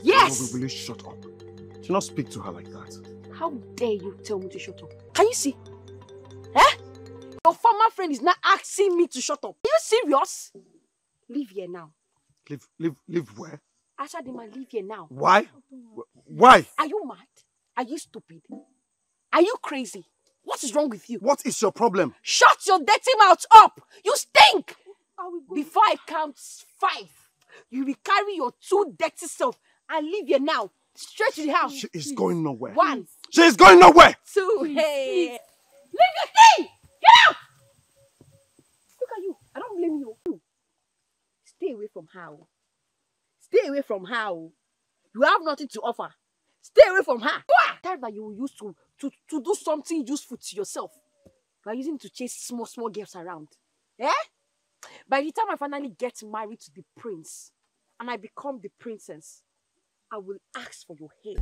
Yes! Will you shut up? Do not speak to her like that. How dare you tell me to shut up? Can you see? Eh? Your former friend is not asking me to shut up. Are you serious? Leave here now. Leave where? Ashadima, leave here now. Why? Why? Are you mad? Are you stupid? Are you crazy? What is wrong with you? What is your problem? Shut your dirty mouth up! You stink! Before I count 5, you will carry your 2 dirty self and leave here now. Straight to the house. She is going nowhere. 1. She is going nowhere! 2. Hey! Leave your thing! Get out! Look at you. I don't blame you. Stay away from her. Stay away from her. You have nothing to offer. Stay away from her. Time that you will use to do something useful to yourself. You are using it to chase small girls around. Eh? By the time I finally get married to the prince and I become the princess, I will ask for your head.